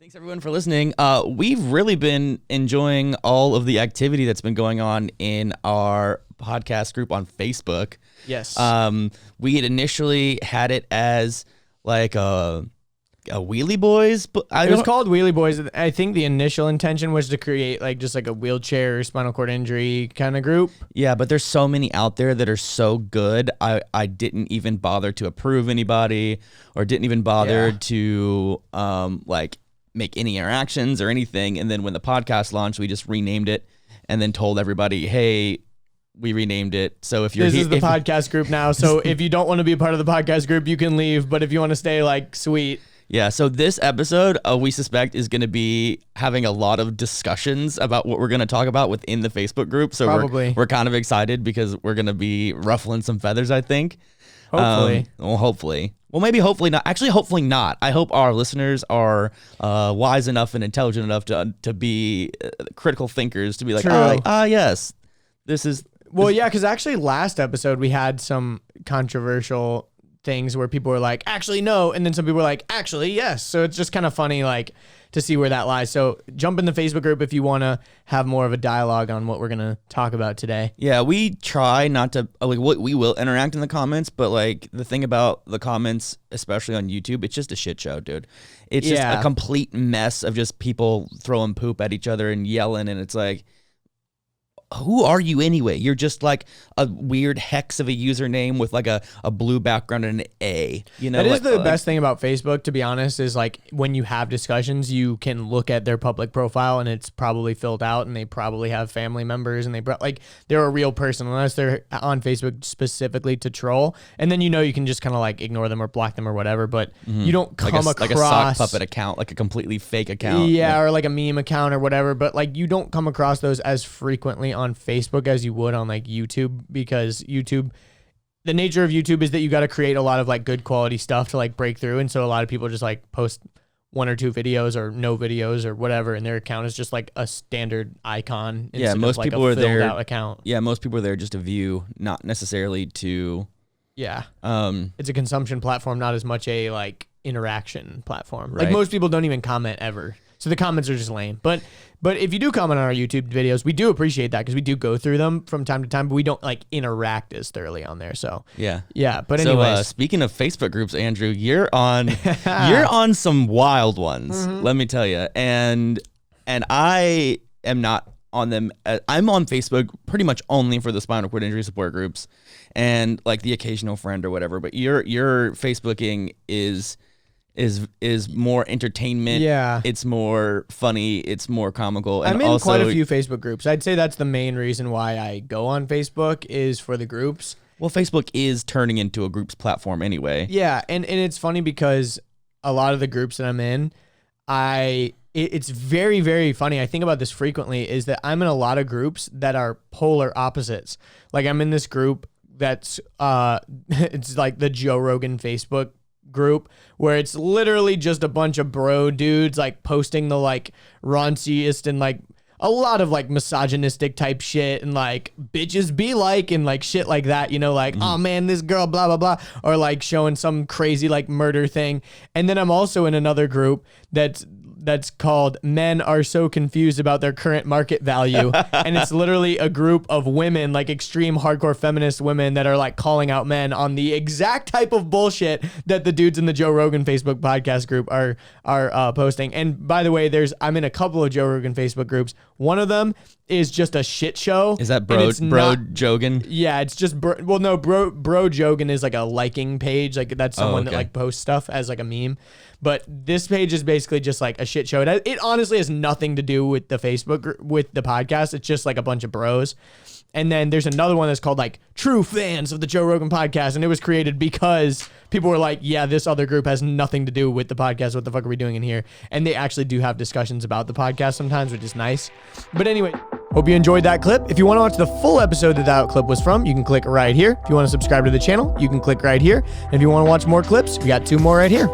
Thanks everyone for listening. We've really been enjoying all of the activity that's been going on in our podcast group on Facebook. Yes. We had initially had it as like a Wheelie Boys, but it was called Wheelie Boys. I think the initial intention was to create just like a wheelchair, spinal cord injury kind of group. Yeah, but there's so many out there that are so good. I didn't even bother to approve anybody or didn't even bother to make any interactions or anything. And then when the podcast launched, we just renamed it and then told everybody, hey, we renamed it. So if you're this is the podcast group now. So if you don't want to be a part of the podcast group, you can leave. But if you want to stay, sweet. Yeah. So this episode, we suspect is going to be having a lot of discussions about what we're going to talk about within the Facebook group. So we're kind of excited because we're going to be ruffling some feathers, I think. Hopefully. Hopefully. Well, maybe hopefully not. Actually, hopefully not. I hope our listeners are wise enough and intelligent enough to be critical thinkers, to be like, yes, this is... Well, yeah, because actually last episode we had some controversial things where people were like, actually, no. And then some people were like, actually, yes. So it's just kind of funny, to see where that lies. So jump in the Facebook group if you want to have more of a dialogue on what we're going to talk about today. Yeah, we try not to, we will interact in the comments, but the thing about the comments, especially on YouTube, it's just a shit show, dude. It's just a complete mess of just people throwing poop at each other and yelling. And it's like, who are you anyway? You're just like a weird hex of a username with a blue background and an A. That is the best thing about Facebook, to be honest, is when you have discussions, you can look at their public profile and it's probably filled out and they probably have family members and they're a real person, unless they're on Facebook specifically to troll. And then you can just kind of ignore them or block them or whatever, but you don't come across like a sock puppet account, like a completely fake account. Yeah, or like a meme account or whatever, but you don't come across those as frequently on Facebook as you would on YouTube, because the nature of YouTube is that you got to create a lot of good quality stuff to break through, and so a lot of people just post one or two videos or no videos or whatever, and their account is just a standard icon. Yeah, most people are there. Account. Yeah, most people are there just to view, not necessarily to. Yeah. It's a consumption platform, not as much a interaction platform. Right. Most people don't even comment ever. So the comments are just lame. But if you do comment on our YouTube videos, we do appreciate that because we do go through them from time to time, but we don't interact as thoroughly on there. So yeah. But anyways, so speaking of Facebook groups, Andrew, you're on some wild ones. Let me tell you. And I am not on them. I'm on Facebook pretty much only for the spinal cord injury support groups and the occasional friend or whatever. But your Facebooking is more entertainment. Yeah. It's more funny. It's more comical. And I'm in quite a few Facebook groups. I'd say that's the main reason why I go on Facebook, is for the groups. Well, Facebook is turning into a groups platform anyway. Yeah. And it's funny because a lot of the groups that I'm in, it's very, very funny. I think about this frequently, is that I'm in a lot of groups that are polar opposites. I'm in this group that's, it's the Joe Rogan Facebook group, where it's literally just a bunch of bro dudes posting the raunciest and a lot of misogynistic type shit and bitches be and shit like that, oh man, this girl blah blah blah, or showing some crazy murder thing. And then I'm also in another group that's called Men Are So Confused About Their Current Market Value. And it's literally a group of women, extreme hardcore feminist women, that are calling out men on the exact type of bullshit that the dudes in the Joe Rogan Facebook podcast group are posting. And by the way, I'm in a couple of Joe Rogan Facebook groups. One of them is just a shit show. Is that Bro Jogan? Yeah, it's just Bro Jogan is a liking page. That's someone that posts stuff as a meme. But this page is basically just a shit show. It honestly has nothing to do with the Facebook, with the podcast. It's just a bunch of bros. And then there's another one that's called True Fans of the Joe Rogan Podcast. And it was created because people were like, yeah, this other group has nothing to do with the podcast. What the fuck are we doing in here? And they actually do have discussions about the podcast sometimes, which is nice. But anyway, hope you enjoyed that clip. If you want to watch the full episode that clip was from, you can click right here. If you want to subscribe to the channel, you can click right here. And if you want to watch more clips, we got 2 more right here.